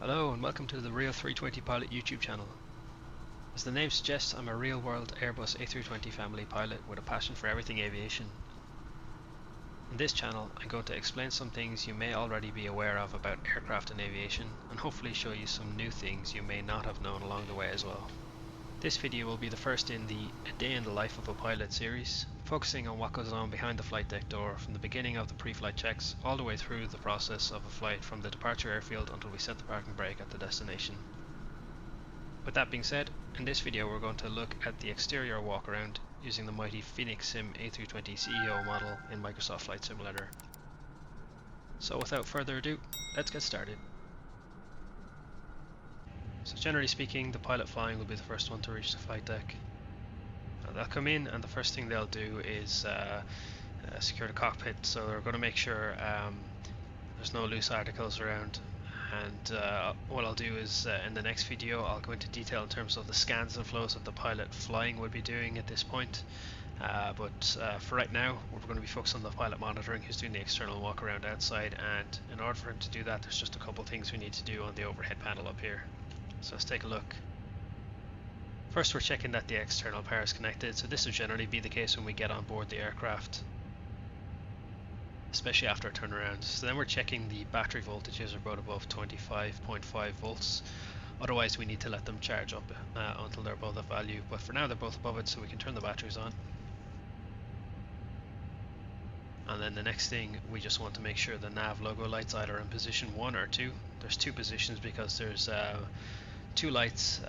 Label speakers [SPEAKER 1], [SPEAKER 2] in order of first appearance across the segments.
[SPEAKER 1] Hello and welcome to the Real320Pilot YouTube channel. As the name suggests, I'm a real-world Airbus A320 family pilot with a passion for everything aviation. In this channel, I'm going to explain some things you may already be aware of about aircraft and aviation, and hopefully show you some new things you may not have known along the way as well. This video will be the first in the A Day in the Life of a Pilot series, focusing on what goes on behind the flight deck door from the beginning of the pre-flight checks all the way through the process of a flight from the departure airfield until we set the parking brake at the destination. With that being said, in this video we're going to look at the exterior walkaround using the mighty FenixSim A320CEO model in Microsoft Flight Simulator. So without further ado, let's get started. So generally speaking, the pilot flying will be the first one to reach the flight deck. They'll come in and the first thing they'll do is secure the cockpit, so they're going to make sure there's no loose articles around. And what I'll do is in the next video I'll go into detail in terms of the scans and flows that the pilot flying would be doing at this point. But for right now we're going to be focused on the pilot monitoring who's doing the external walk around outside, and in order for him to do that there's just a couple of things we need to do on the overhead panel up here. So let's take a look. First, we're checking that the external power is connected, so this will generally be the case when we get on board the aircraft, especially after a turnaround. So then we're checking the battery voltages are both above 25.5 volts, otherwise we need to let them charge up until they're above that value, but for now they're both above it, so we can turn the batteries on. And then the next thing, we just want to make sure the nav logo lights either in position 1 or 2. There's two positions because there's two lights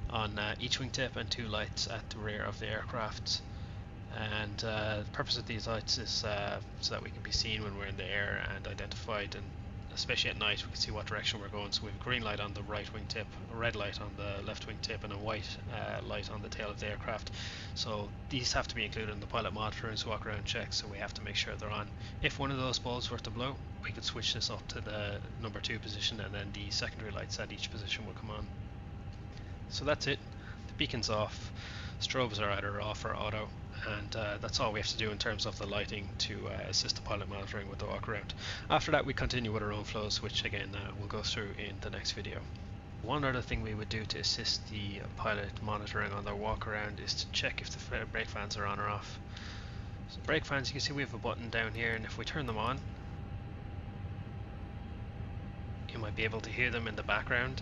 [SPEAKER 1] on each wingtip and two lights at the rear of the aircraft. And the purpose of these lights is so that we can be seen when we're in the air and identified, and especially at night we can see what direction we're going. So we have a green light on the right wingtip, a red light on the left wingtip, and a white light on the tail of the aircraft. So these have to be included in the pilot monitoring's walk around check, so we have to make sure they're on. If one of those bulbs were to blow, we could switch this up to the number 2 position, and then the secondary lights at each position will come on. So that's it. The beacon's off, strobes are either off or auto, and that's all we have to do in terms of the lighting to assist the pilot monitoring with the walk around. After that we continue with our own flows, which again we'll go through in the next video. One other thing we would do to assist the pilot monitoring on their walk around is to check if the brake fans are on or off. So brake fans, you can see we have a button down here, and if we turn them on you might be able to hear them in the background.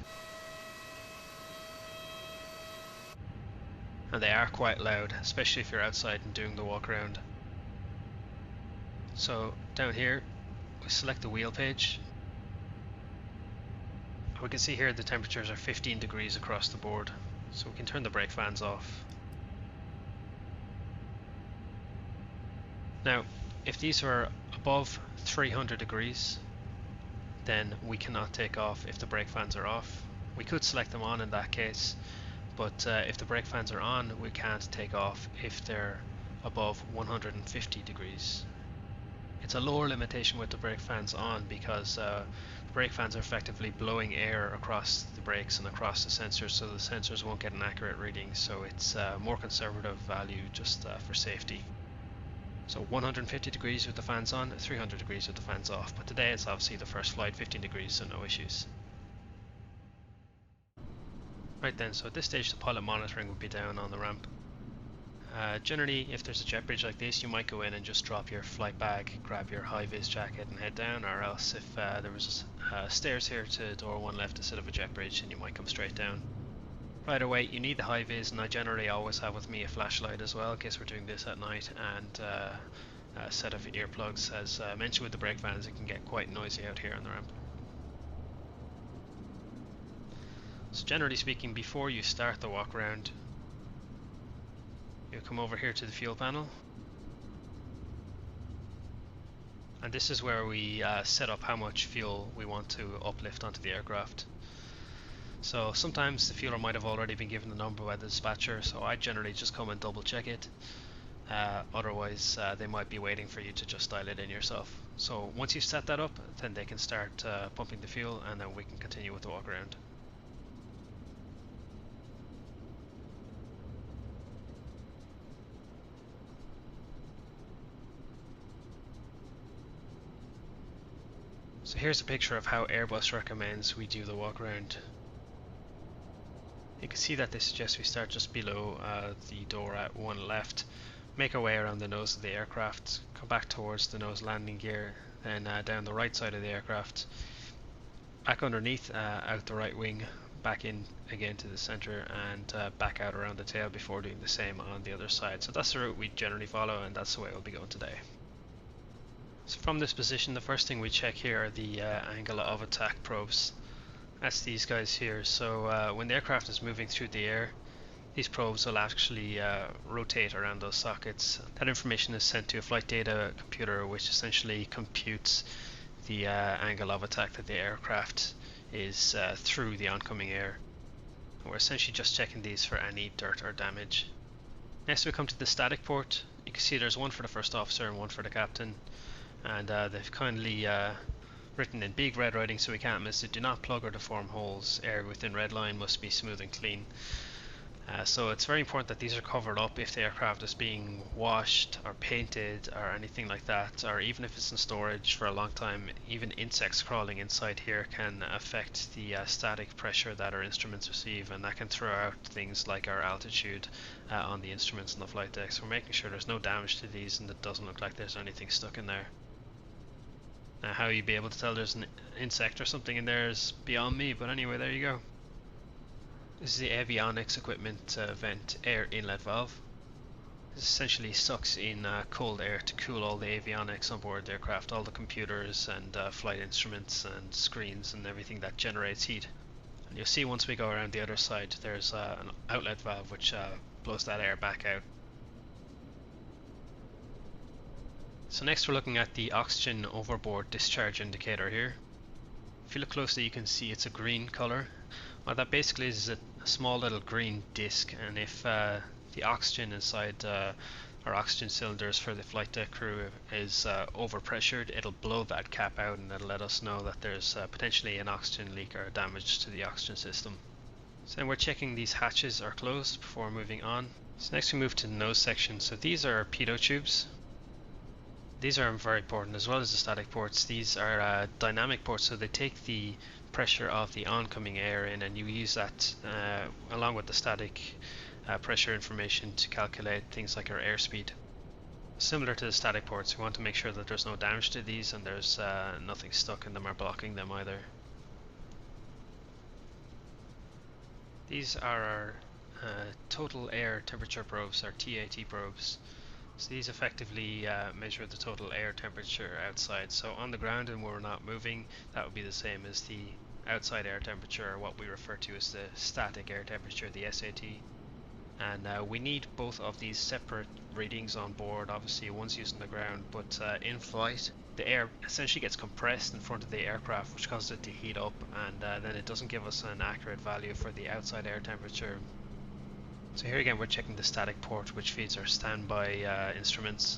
[SPEAKER 1] And they are quite loud, especially if you're outside and doing the walk around. So down here we select the wheel page. We can see here the temperatures are 15 degrees across the board, so we can turn the brake fans off. Now if these are above 300 degrees then we cannot take off if the brake fans are off. We could select them on in that case, but if the brake fans are on we can't take off if they're above 150 degrees. It's a lower limitation with the brake fans on because the brake fans are effectively blowing air across the brakes and across the sensors, so the sensors won't get an accurate reading, so it's a more conservative value just for safety. So 150 degrees with the fans on, 300 degrees with the fans off, but today it's obviously the first flight, 15 degrees, so no issues. Right then, so at this stage the pilot monitoring would be down on the ramp. Generally if there's a jet bridge like this you might go in and just drop your flight bag, grab your high-vis jacket and head down, or else if there was stairs here to door 1 left instead of a jet bridge, then you might come straight down. Right away you need the high-vis, and I generally always have with me a flashlight as well in case we're doing this at night, and a set of earplugs. As mentioned with the brake fans, it can get quite noisy out here on the ramp. So generally speaking, before you start the walk around, you come over here to the fuel panel, and this is where we set up how much fuel we want to uplift onto the aircraft. So sometimes the fueler might have already been given the number by the dispatcher, so I generally just come and double check it. Otherwise they might be waiting for you to just dial it in yourself. So once you set that up, then they can start pumping the fuel, and then we can continue with the walk around. So here's a picture of how Airbus recommends we do the walk around. You can see that they suggest we start just below the door at one left, make our way around the nose of the aircraft, come back towards the nose landing gear, then down the right side of the aircraft, back underneath, out the right wing, back in again to the center, and back out around the tail before doing the same on the other side. So that's the route we generally follow, and that's the way we'll be going today. So from this position, the first thing we check here are the angle of attack probes. That's these guys here. So when the aircraft is moving through the air, these probes will actually rotate around those sockets. That information is sent to a flight data computer, which essentially computes the angle of attack that the aircraft is through the oncoming air. We're essentially just checking these for any dirt or damage. Next we come to the static port. You can see there's one for the first officer and one for the captain, and they've kindly written in big red writing so we can't miss it: do not plug or deform holes, air within red line must be smooth and clean. So it's very important that these are covered up if the aircraft is being washed or painted or anything like that, or even if it's in storage for a long time. Even insects crawling inside here can affect the static pressure that our instruments receive, and that can throw out things like our altitude on the instruments on the flight deck. So we're making sure there's no damage to these and it doesn't look like there's anything stuck in there. Now how you'd be able to tell there's an insect or something in there is beyond me, but anyway, there you go. This is the avionics equipment vent air inlet valve. This essentially sucks in cold air to cool all the avionics on board the aircraft, all the computers and flight instruments and screens and everything that generates heat. And you'll see once we go around the other side, there's an outlet valve which blows that air back out. So next we're looking at the oxygen overboard discharge indicator here. If you look closely, you can see it's a green color. What that basically is a small little green disc, and if the oxygen inside our oxygen cylinders for the flight deck crew is overpressured, it'll blow that cap out and it'll let us know that there's potentially an oxygen leak or damage to the oxygen system. So then we're checking these hatches are closed before moving on. So next we move to the nose section. So these are pitot tubes. These are very important, as well as the static ports. These are dynamic ports, so they take the pressure of the oncoming air in, and you use that along with the static pressure information to calculate things like our airspeed. Similar to the static ports, we want to make sure that there's no damage to these and there's nothing stuck in them or blocking them either. These are our total air temperature probes, our TAT probes. So these effectively measure the total air temperature outside. So on the ground and when we're not moving, that would be the same as the outside air temperature, or what we refer to as the static air temperature, the SAT. And we need both of these separate readings on board. Obviously one's used on the ground, but in flight the air essentially gets compressed in front of the aircraft, which causes it to heat up, and then it doesn't give us an accurate value for the outside air temperature. So here again we're checking the static port, which feeds our standby instruments.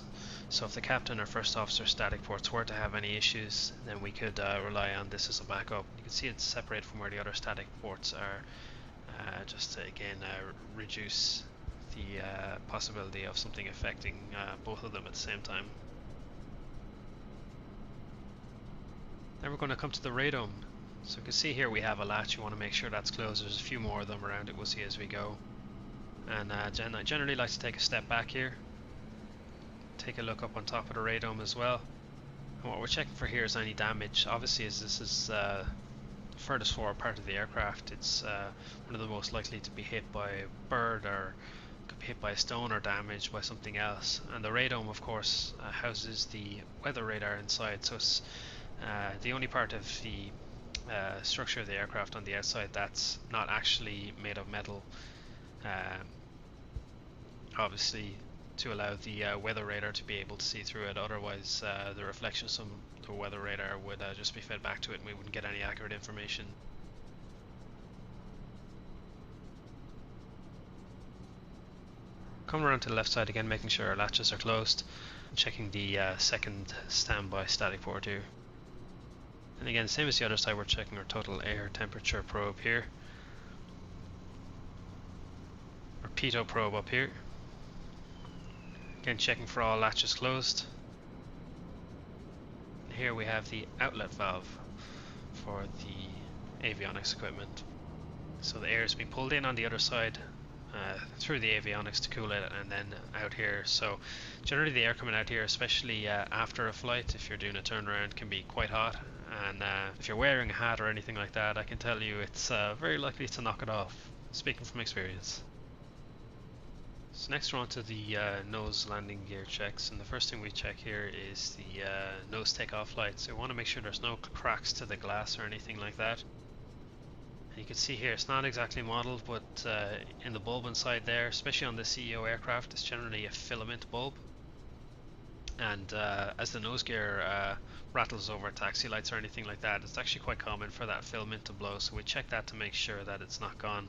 [SPEAKER 1] So if the captain or first officer static ports were to have any issues, then we could rely on this as a backup. You can see it's separated from where the other static ports are, just to again reduce the possibility of something affecting both of them at the same time. Then we're going to come to the radome. So you can see here we have a latch. You want to make sure that's closed. There's a few more of them around it, we'll see as we go. And I generally like to take a step back here, take a look up on top of the radome as well. And what we're checking for here is any damage. Obviously, as this is the furthest forward part of the aircraft, it's one of the most likely to be hit by a bird, or could be hit by a stone or damaged by something else. And the radome, of course, houses the weather radar inside, so it's the only part of the structure of the aircraft on the outside that's not actually made of metal. Obviously to allow the weather radar to be able to see through it, otherwise the reflections from the weather radar would just be fed back to it and we wouldn't get any accurate information. Coming around to the left side again, making sure our latches are closed, and checking the second standby static port here. And again, same as the other side, we're checking our total air temperature probe here. Our pitot probe up here. Again, checking for all latches closed. And here we have the outlet valve. for the avionics equipment. So the air is being pulled in on the other side through the avionics to cool it, and then out here. So generally the air coming out here, especially after a flight, if you're doing a turnaround, can be quite hot, and if you're wearing a hat or anything like that, I can tell you it's very likely to knock it off, speaking from experience. So next we're on to the nose landing gear checks, and the first thing we check here is the nose takeoff light. So we want to make sure there's no cracks to the glass or anything like that. And you can see here it's not exactly modeled, but in the bulb inside there, especially on the CEO aircraft, it's generally a filament bulb. And as the nose gear rattles over taxi lights or anything like that, it's actually quite common for that filament to blow, so we check that to make sure that it's not gone.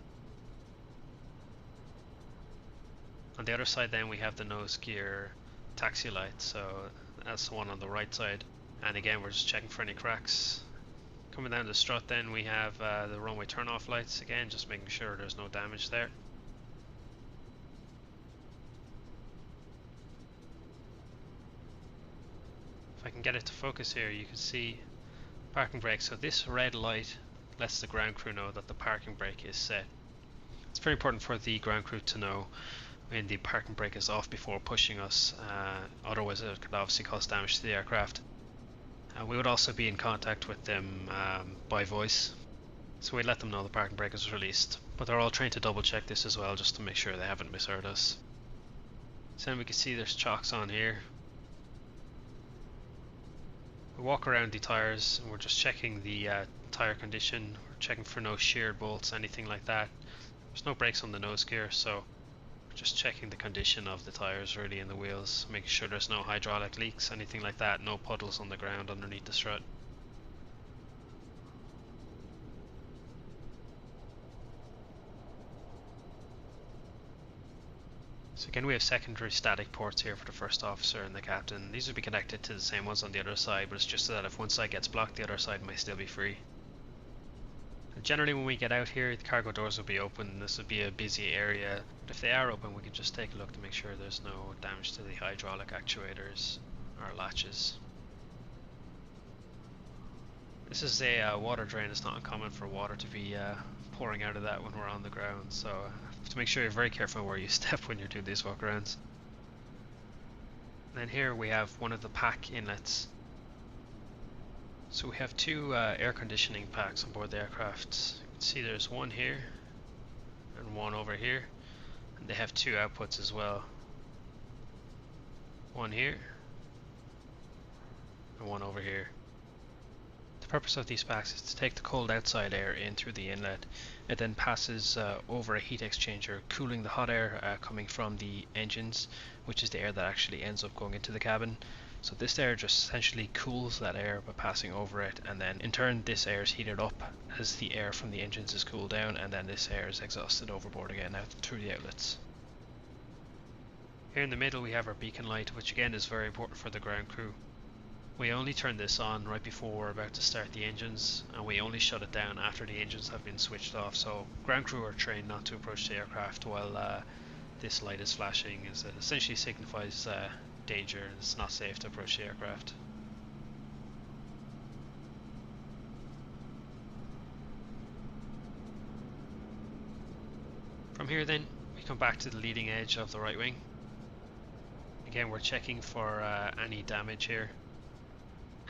[SPEAKER 1] On the other side then we have the nose gear taxi light, so that's the one on the right side, and again we're just checking for any cracks. Coming down the strut then we have the runway turn off lights, again just making sure there's no damage there. If I can get it to focus here, you can see parking brake. So this red light lets the ground crew know that the parking brake is set. It's very important for the ground crew to know when the parking brake is off before pushing us, otherwise it could obviously cause damage to the aircraft. We would also be in contact with them by voice, so we let them know the parking brake is released, but they're all trained to double check this as well just to make sure they haven't misheard us. So then we can see there's chocks on here. We walk around the tyres and we're just checking the tyre condition, we're checking for no sheared bolts, anything like that. There's no brakes on the nose gear, so just checking the condition of the tyres really and the wheels, making sure there's no hydraulic leaks, anything like that, no puddles on the ground underneath the strut. So again we have secondary static ports here for the first officer and the captain. These would be connected to the same ones on the other side, but it's just so that if one side gets blocked, the other side might still be free. Generally when we get out here, the cargo doors will be open. This will be a busy area, but if they are open we can just take a look to make sure there's no damage to the hydraulic actuators or latches. This is a water drain. It's not uncommon for water to be pouring out of that when we're on the ground, so have to make sure you're very careful where you step when you're doing these walkarounds. And then here we have one of the pack inlets. So we have two air conditioning packs on board the aircraft. You can see there's one here and one over here, and they have two outputs as well. One here and one over here. The purpose of these packs is to take the cold outside air in through the inlet. It then passes over a heat exchanger, cooling the hot air coming from the engines, which is the air that actually ends up going into the cabin. So this air just essentially cools that air by passing over it, and then in turn this air is heated up as the air from the engines is cooled down, and then this air is exhausted overboard again out through the outlets. Here in the middle we have our beacon light, which again is very important for the ground crew. We only turn this on right before we're about to start the engines, and we only shut it down after the engines have been switched off, so ground crew are trained not to approach the aircraft while this light is flashing, as it essentially signifies danger and it's not safe to approach the aircraft. From here then we come back to the leading edge of the right wing. Again we're checking for any damage here.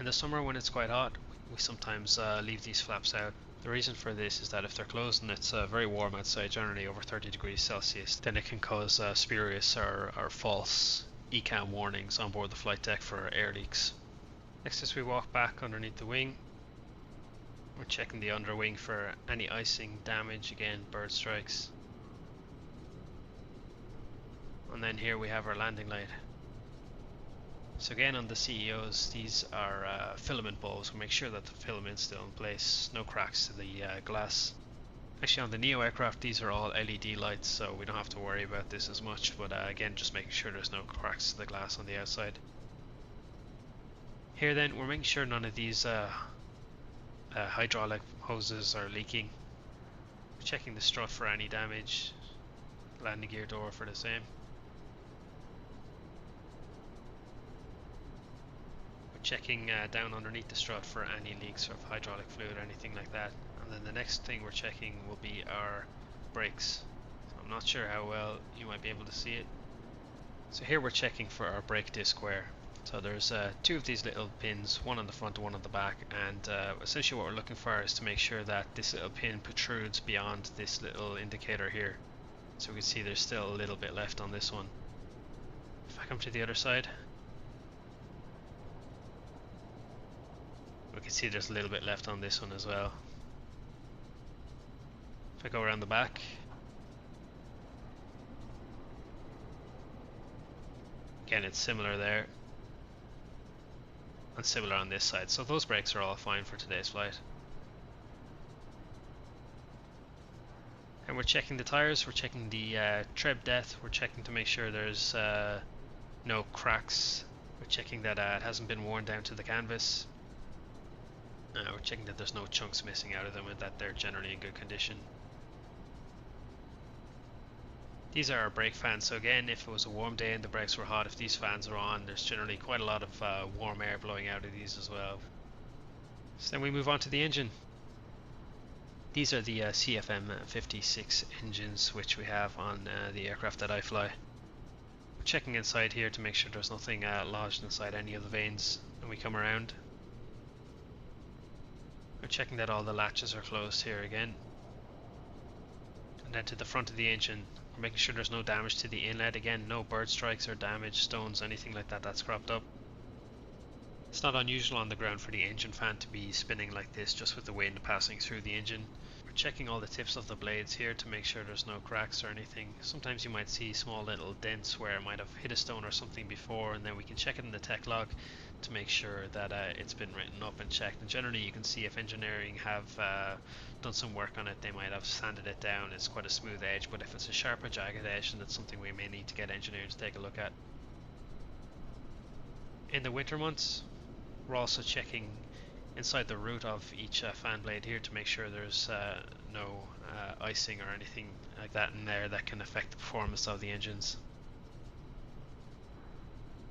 [SPEAKER 1] In the summer when it's quite hot, we sometimes leave these flaps out. The reason for this is that if they're closed and it's very warm outside, generally over 30 degrees Celsius, then it can cause spurious or false ECAM warnings on board the flight deck for air leaks. Next, as we walk back underneath the wing, we're checking the underwing for any icing, damage, again bird strikes. And then here we have our landing light. So again on the CEOs, these are filament bulbs. We'll make sure that the filament's still in place, no cracks to the glass. Actually on the Neo aircraft these are all LED lights, so we don't have to worry about this as much, but again just making sure there's no cracks to the glass on the outside. Here then we're making sure none of these hydraulic hoses are leaking. We're checking the strut for any damage, landing gear door for the same. checking down underneath the strut for any leaks of hydraulic fluid or anything like that. And then the next thing we're checking will be our brakes. So I'm not sure how well you might be able to see it. So here we're checking for our brake disc wear. So there's two of these little pins, one on the front and one on the back, and essentially what we're looking for is to make sure that this little pin protrudes beyond this little indicator here. So we can see there's still a little bit left on this one. If I come to the other side, we can see there's a little bit left on this one as well. If I go around the back, again it's similar there, and similar on this side. So those brakes are all fine for today's flight. And we're checking the tires, we're checking the tread depth, we're checking to make sure there's no cracks, we're checking that it hasn't been worn down to the canvas. We're checking that there's no chunks missing out of them and that they're generally in good condition. These are our brake fans, so again, if it was a warm day and the brakes were hot, if these fans are on, there's generally quite a lot of warm air blowing out of these as well. So then we move on to the engine. These are the CFM56 engines which we have on the aircraft that I fly. We're checking inside here to make sure there's nothing lodged inside any of the vanes, and we come around. We're checking that all the latches are closed here again. And then to the front of the engine, we're making sure there's no damage to the inlet. Again, no bird strikes or damage, stones, anything like that that's cropped up. It's not unusual on the ground for the engine fan to be spinning like this just with the wind passing through the engine. We're checking all the tips of the blades here to make sure there's no cracks or anything. Sometimes you might see small little dents where it might have hit a stone or something before, and then we can check it in the tech log to make sure that it's been written up and checked. And generally you can see if engineering have done some work on it, they might have sanded it down. It's quite a smooth edge, but if it's a sharp or jagged edge, then that's something we may need to get engineering to take a look at. In the winter months, we're also checking inside the root of each fan blade here to make sure there's no icing or anything like that in there that can affect the performance of the engines.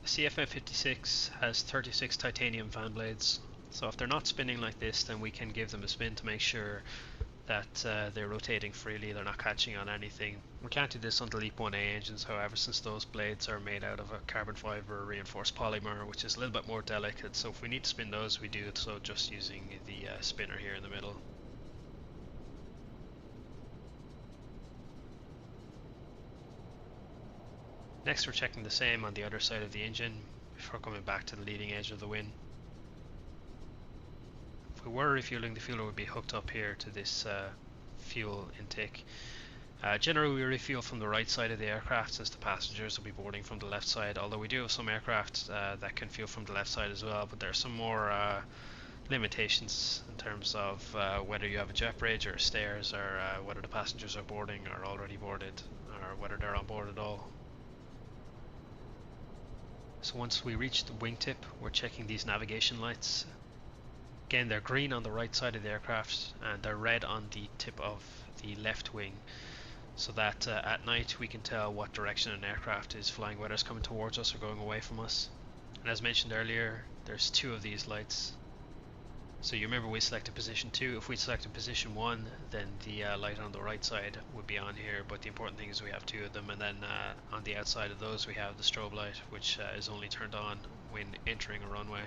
[SPEAKER 1] The CFM56 has 36 titanium fan blades, so if they're not spinning like this, then we can give them a spin to make sure that they're rotating freely, they're not catching on anything. We can't do this on the LEAP 1A engines, however, since those blades are made out of a carbon fiber reinforced polymer, which is a little bit more delicate, so if we need to spin those, we do it so just using the spinner here in the middle. Next we're checking the same on the other side of the engine before coming back to the leading edge of the wing. If we were refueling, the fueler would be hooked up here to this fuel intake. Generally we refuel from the right side of the aircraft, as the passengers will be boarding from the left side, although we do have some aircraft that can fuel from the left side as well, but there are some more limitations in terms of whether you have a jet bridge or stairs, or whether the passengers are boarding or already boarded, or whether they're on board at all. So once we reach the wingtip, we're checking these navigation lights. Again, they're green on the right side of the aircraft and they're red on the tip of the left wing, so that at night we can tell what direction an aircraft is flying, whether it's coming towards us or going away from us. And as mentioned earlier, there's two of these lights. So you remember we selected position 2. If we selected position 1, then the light on the right side would be on here, but the important thing is we have two of them, and then on the outside of those we have the strobe light, which is only turned on when entering a runway.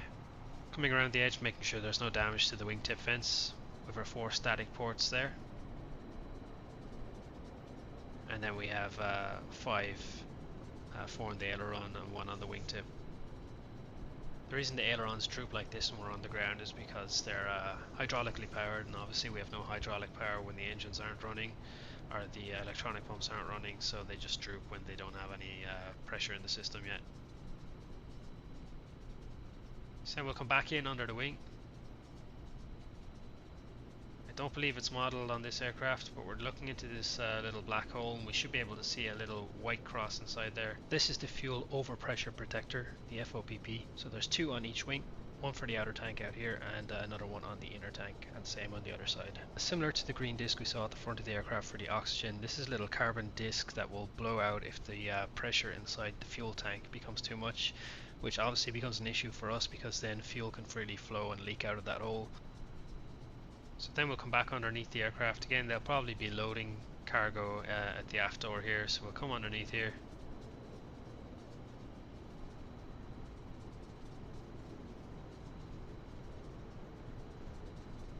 [SPEAKER 1] Coming around the edge, making sure there's no damage to the wingtip fence with our 4 static ports there. And then we have 5, 4 on the aileron and 1 on the wingtip. The reason the ailerons droop like this when we're on the ground is because they're hydraulically powered, and obviously we have no hydraulic power when the engines aren't running, or the electronic pumps aren't running, so they just droop when they don't have any pressure in the system yet. So then we'll come back in under the wing. I don't believe it's modelled on this aircraft, but we're looking into this little black hole and we should be able to see a little white cross inside there. This is the fuel overpressure protector, the FOPP. So there's 2 on each wing, one for the outer tank out here and another one on the inner tank, and same on the other side. Similar to the green disc we saw at the front of the aircraft for the oxygen, this is a little carbon disc that will blow out if the pressure inside the fuel tank becomes too much, which obviously becomes an issue for us because then fuel can freely flow and leak out of that hole. So then we'll come back underneath the aircraft again. They'll probably be loading cargo at the aft door here, so we'll come underneath here.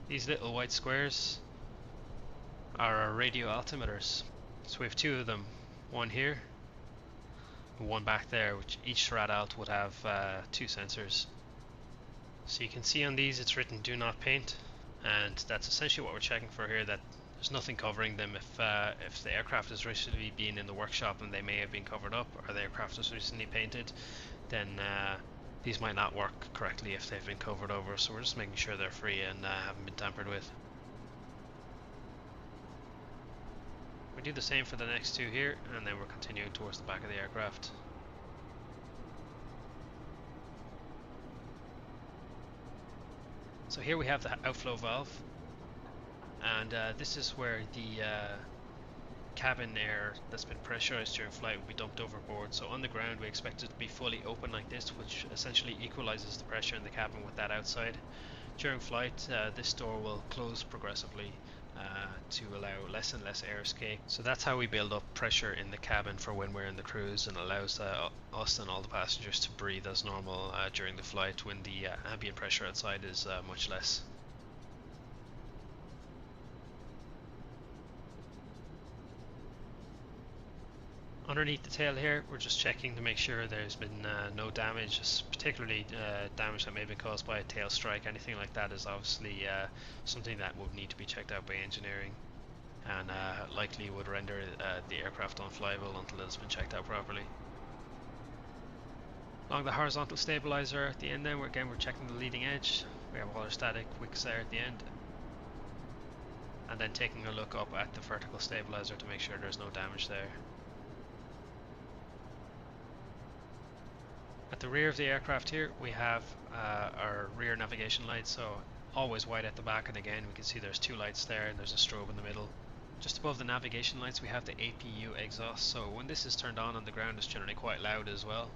[SPEAKER 1] These little white squares are our radio altimeters. So we have two of them, one here and one back there, which each rad alt would have two sensors. So you can see on these it's written do not paint, and that's essentially what we're checking for here, that there's nothing covering them. If the aircraft has recently been in the workshop and they may have been covered up, or the aircraft was recently painted, then these might not work correctly if they've been covered over, so we're just making sure they're free and haven't been tampered with. We do the same for the next two here, and then we're continuing towards the back of the aircraft. So here we have the outflow valve, and this is where the cabin air that's been pressurized during flight will be dumped overboard. So on the ground we expect it to be fully open like this, which essentially equalizes the pressure in the cabin with that outside. During flight this door will close progressively to allow less and less air escape. So that's how we build up pressure in the cabin for when we're in the cruise, and allows us and all the passengers to breathe as normal during the flight when the ambient pressure outside is much less. Underneath the tail here, we're just checking to make sure there's been no damage, particularly damage that may have been caused by a tail strike. Anything like that is obviously something that would need to be checked out by engineering, and likely would render the aircraft unflyable until it's been checked out properly. Along the horizontal stabilizer at the end then, we're checking the leading edge. We have all our static wicks there at the end, and then taking a look up at the vertical stabilizer to make sure there's no damage there. At the rear of the aircraft here we have our rear navigation lights, so always white at the back, and again we can see there's two lights there and there's a strobe in the middle. Just above the navigation lights we have the APU exhaust, so when this is turned on the ground it's generally quite loud as well,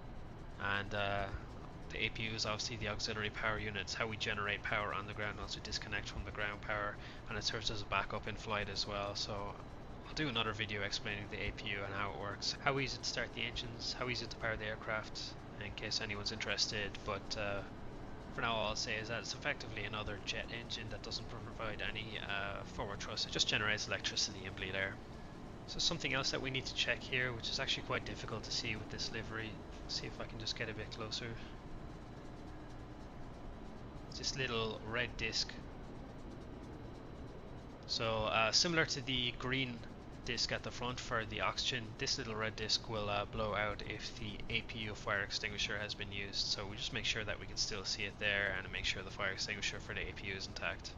[SPEAKER 1] and the APU is obviously the auxiliary power unit. It's how we generate power on the ground once we disconnect from the ground power, and it serves as a backup in flight as well. So I'll do another video explaining the APU and how it works, how easy to start the engines, how easy to power the aircraft, in case anyone's interested. But for now all I'll say is that it's effectively another jet engine that doesn't provide any forward thrust. It just generates electricity and bleed air. So something else that we need to check here, which is actually quite difficult to see with this livery, see if I can just get a bit closer. It's this little red disc. So similar to the green disc at the front for the oxygen, this little red disc will blow out if the APU fire extinguisher has been used. So we just make sure that we can still see it there, and make sure the fire extinguisher for the APU is intact.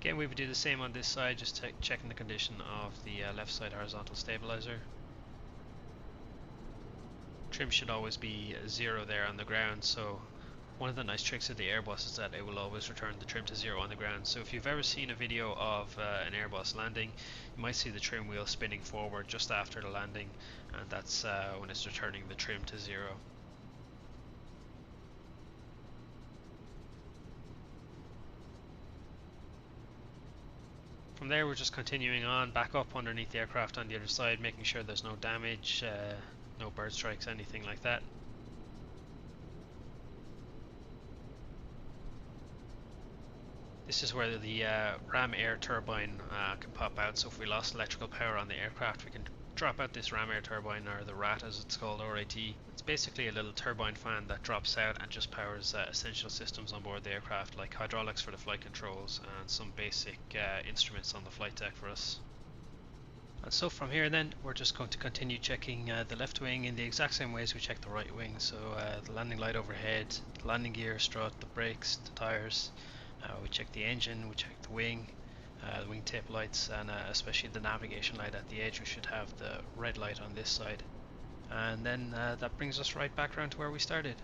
[SPEAKER 1] Again, we would do the same on this side, just checking the condition of the left side horizontal stabilizer. Trim should always be 0 there on the ground, so one of the nice tricks of the Airbus is that it will always return the trim to 0 on the ground. So if you've ever seen a video of an Airbus landing, you might see the trim wheel spinning forward just after the landing, and that's when it's returning the trim to 0. From there we're just continuing on back up underneath the aircraft on the other side, making sure there's no damage, no bird strikes, anything like that. This is where the ram air turbine can pop out, so if we lost electrical power on the aircraft we can drop out this ram air turbine, or the RAT as it's called, RAT. It's basically a little turbine fan that drops out and just powers essential systems on board the aircraft, like hydraulics for the flight controls and some basic instruments on the flight deck for us. And so from here then we're just going to continue checking the left wing in the exact same ways we check the right wing. So the landing light overhead, the landing gear, strut, the brakes, the tires. We check the engine, we check the wing wingtip lights, and especially the navigation light at the edge. We should have the red light on this side, and then that brings us right back around to where we started.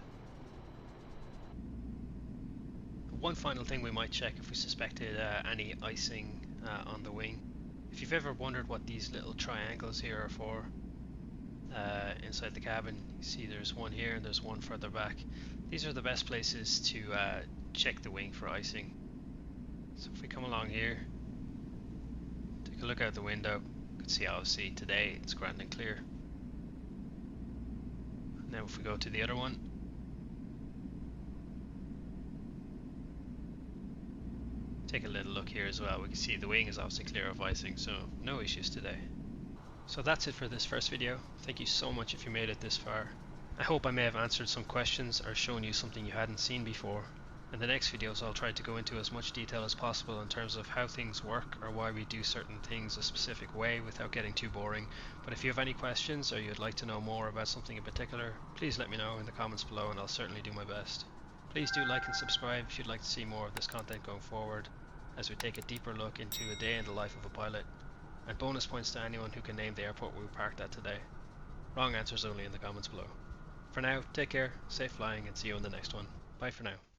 [SPEAKER 1] One final thing we might check if we suspected any icing on the wing. If you've ever wondered what these little triangles here are for, inside the cabin. You see there's one here and there's one further back. These are the best places to check the wing for icing. So if we come along here, take a look out the window, you can see obviously today it's grand and clear. Now if we go to the other one, take a little look here as well, we can see the wing is obviously clear of icing, so no issues today. So that's it for this first video. Thank you so much if you made it this far. I hope I may have answered some questions or shown you something you hadn't seen before. In the next videos I'll try to go into as much detail as possible in terms of how things work or why we do certain things a specific way without getting too boring. But if you have any questions or you'd like to know more about something in particular, please let me know in the comments below and I'll certainly do my best. Please do like and subscribe if you'd like to see more of this content going forward, as we take a deeper look into a day in the life of a pilot. And bonus points to anyone who can name the airport we parked at today. Wrong answers only in the comments below. For now, take care, safe flying, and see you in the next one. Bye for now.